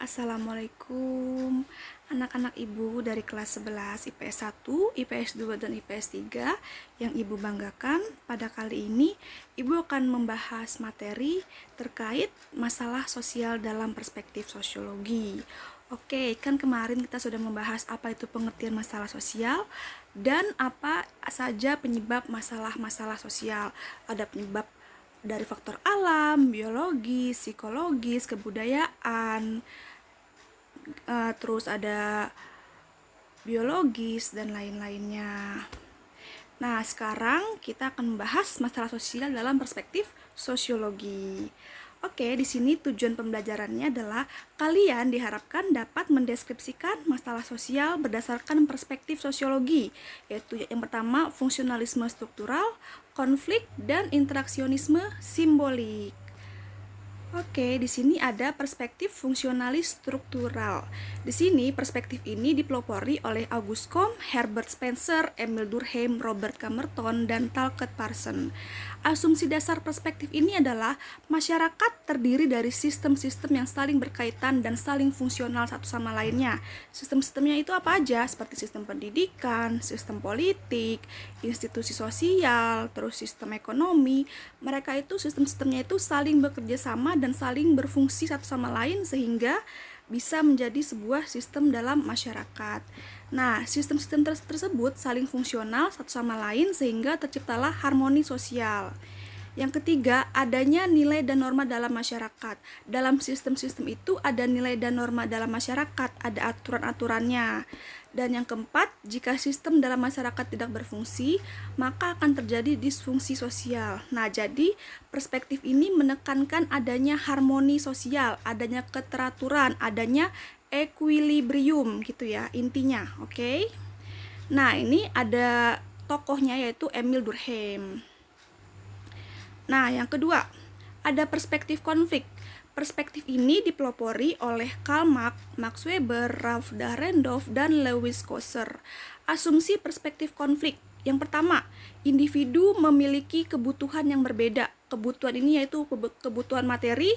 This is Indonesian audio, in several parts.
Assalamualaikum anak-anak ibu dari kelas 11 IPS 1, IPS 2, dan IPS 3 yang ibu banggakan. Pada kali ini ibu akan membahas materi terkait masalah sosial dalam perspektif sosiologi. Oke, kan kemarin kita sudah membahas apa itu pengertian masalah sosial dan apa saja penyebab masalah-masalah sosial. Ada penyebab dari faktor alam, biologis, psikologis, kebudayaan, terus ada biologis dan lain-lainnya. Nah, sekarang kita akan membahas masalah sosial dalam perspektif sosiologi. Oke, di sini tujuan pembelajarannya adalah kalian diharapkan dapat mendeskripsikan masalah sosial berdasarkan perspektif sosiologi, yaitu yang pertama fungsionalisme struktural, konflik, dan interaksionisme simbolik. Oke, di sini ada perspektif fungsionalis struktural. Di sini perspektif ini dipelopori oleh August Comte, Herbert Spencer, Emil Durkheim, Robert Camerton, dan Talcott Parsons. Asumsi dasar perspektif ini adalah masyarakat terdiri dari sistem-sistem yang saling berkaitan dan saling fungsional satu sama lainnya. Sistem-sistemnya itu apa aja? Seperti sistem pendidikan, sistem politik, institusi sosial, terus sistem ekonomi. Mereka itu sistem-sistemnya itu saling bekerja sama dan saling berfungsi satu sama lain sehingga bisa menjadi sebuah sistem dalam masyarakat. Nah, sistem-sistem tersebut saling fungsional satu sama lain sehingga terciptalah harmoni sosial. Yang ketiga, adanya nilai dan norma dalam masyarakat. Dalam sistem-sistem itu ada nilai dan norma dalam masyarakat, ada aturan-aturannya. Dan yang keempat, jika sistem dalam masyarakat tidak berfungsi, maka akan terjadi disfungsi sosial. Nah, jadi perspektif ini menekankan adanya harmoni sosial, adanya keteraturan, adanya equilibrium gitu ya, intinya, oke? Nah, ini ada tokohnya yaitu Emil Durkheim. Nah, yang kedua, ada perspektif konflik. Perspektif ini dipelopori oleh Karl Marx, Max Weber, Ralph Dahrendorf, dan Lewis Kosser. Asumsi perspektif konflik. Yang pertama, individu memiliki kebutuhan yang berbeda. Kebutuhan ini yaitu kebutuhan materi,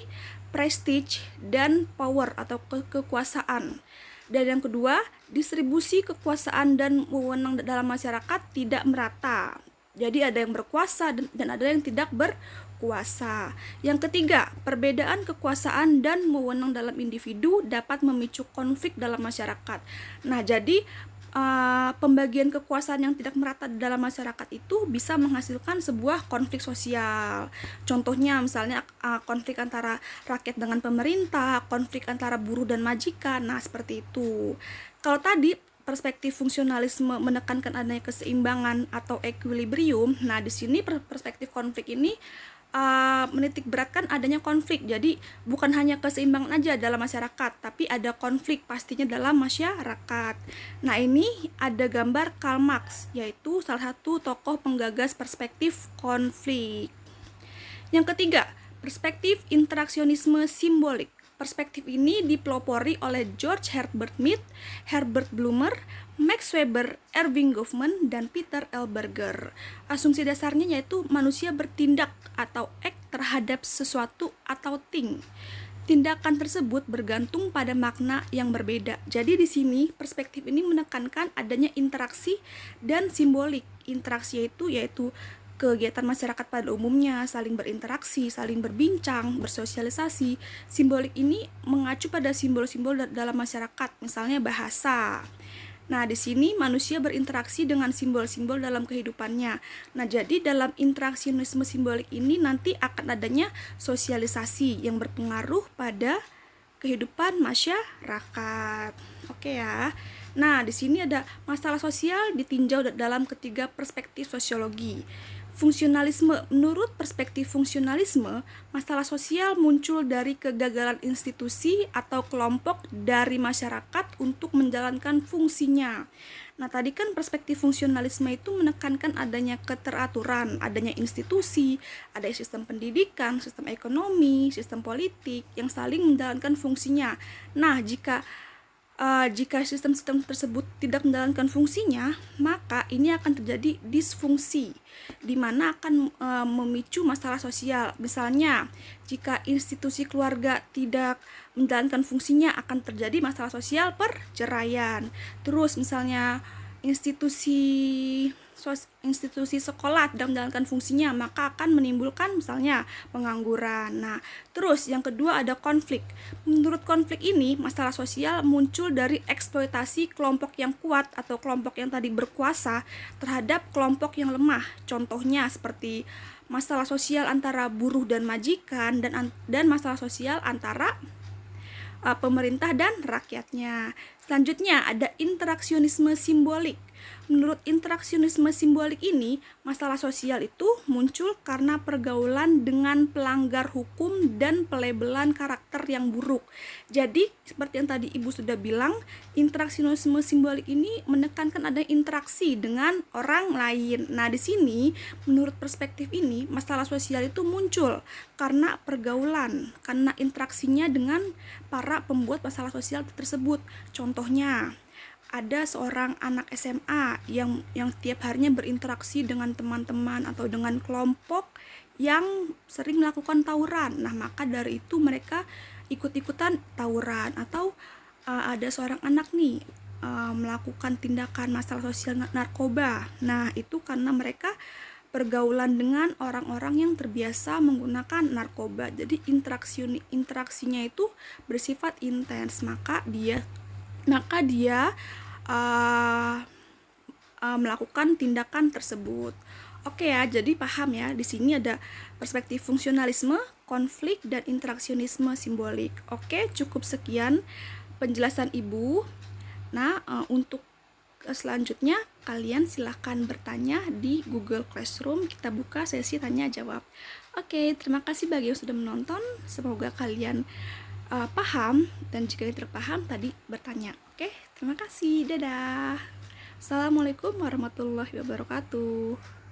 prestige, dan power atau kekuasaan. Dan yang kedua, distribusi kekuasaan dan wewenang dalam masyarakat tidak merata. Jadi ada yang berkuasa dan ada yang tidak berkuasa. Yang ketiga, perbedaan kekuasaan dan wewenang dalam individu dapat memicu konflik dalam masyarakat. Nah, jadi pembagian kekuasaan yang tidak merata dalam masyarakat itu bisa menghasilkan sebuah konflik sosial. Contohnya misalnya konflik antara rakyat dengan pemerintah, konflik antara buruh dan majikan. Nah, seperti itu. Kalau tadi perspektif fungsionalisme menekankan adanya keseimbangan atau equilibrium. Nah, di sini perspektif konflik ini menitik beratkan adanya konflik. Jadi bukan hanya keseimbangan aja dalam masyarakat, tapi ada konflik pastinya dalam masyarakat. Nah, ini ada gambar Karl Marx, yaitu salah satu tokoh penggagas perspektif konflik. Yang ketiga, perspektif interaksionisme simbolik. Perspektif ini dipelopori oleh George Herbert Mead, Herbert Blumer, Max Weber, Erving Goffman, dan Peter L. Berger. Asumsi dasarnya yaitu manusia bertindak atau act terhadap sesuatu atau thing. Tindakan tersebut bergantung pada makna yang berbeda. Jadi di sini perspektif ini menekankan adanya interaksi dan simbolik. Interaksi itu yaitu kegiatan masyarakat pada umumnya, saling berinteraksi, saling berbincang, bersosialisasi. Simbolik ini mengacu pada simbol-simbol dalam masyarakat, misalnya bahasa. Nah, di sini manusia berinteraksi dengan simbol-simbol dalam kehidupannya. Nah, jadi dalam interaksionisme simbolik ini nanti akan adanya sosialisasi yang berpengaruh pada kehidupan masyarakat. Oke ya. Nah, di sini ada masalah sosial ditinjau dalam ketiga perspektif sosiologi. Fungsionalisme. Menurut perspektif fungsionalisme, masalah sosial muncul dari kegagalan institusi atau kelompok dari masyarakat untuk menjalankan fungsinya. Nah, tadi kan perspektif fungsionalisme itu menekankan adanya keteraturan, adanya institusi, ada sistem pendidikan, sistem ekonomi, sistem politik yang saling menjalankan fungsinya. Nah, jika Jika sistem-sistem tersebut tidak menjalankan fungsinya, maka ini akan terjadi disfungsi, di mana akan memicu masalah sosial. Misalnya, jika institusi keluarga tidak menjalankan fungsinya, akan terjadi masalah sosial perceraian. Terus misalnya institusi sekolah tidak menjalankan fungsinya, maka akan menimbulkan misalnya pengangguran. Nah, terus yang kedua ada konflik. Menurut konflik ini, masalah sosial muncul dari eksploitasi kelompok yang kuat atau kelompok yang tadi berkuasa terhadap kelompok yang lemah. Contohnya seperti masalah sosial antara buruh dan majikan, dan masalah sosial antara pemerintah dan rakyatnya. Selanjutnya ada interaksionisme simbolik. Menurut interaksionisme simbolik ini, masalah sosial itu muncul karena pergaulan dengan pelanggar hukum dan pelabelan karakter yang buruk. Jadi, seperti yang tadi Ibu sudah bilang, interaksionisme simbolik ini menekankan ada interaksi dengan orang lain. Nah, di sini menurut perspektif ini, masalah sosial itu muncul karena pergaulan, karena interaksinya dengan para pembuat masalah sosial tersebut. Contohnya, ada seorang anak SMA yang tiap harinya berinteraksi dengan teman-teman atau dengan kelompok yang sering melakukan tawuran. Nah, maka dari itu mereka ikut-ikutan tawuran. Atau ada seorang anak nih melakukan tindakan masalah sosial narkoba. Nah, itu karena mereka pergaulan dengan orang-orang yang terbiasa menggunakan narkoba. Jadi interaksinya itu bersifat intens, maka dia melakukan tindakan tersebut. Oke ya, jadi paham ya, di sini ada perspektif fungsionalisme, konflik, dan interaksionisme simbolik. Oke, cukup sekian penjelasan Ibu. Nah, untuk selanjutnya kalian silahkan bertanya di Google Classroom. Kita buka sesi tanya jawab. Oke, terima kasih bagi yang sudah menonton. Semoga kalian paham, dan jika tidak paham tadi bertanya. Oke, terima kasih. Dadah. Assalamualaikum warahmatullahi wabarakatuh.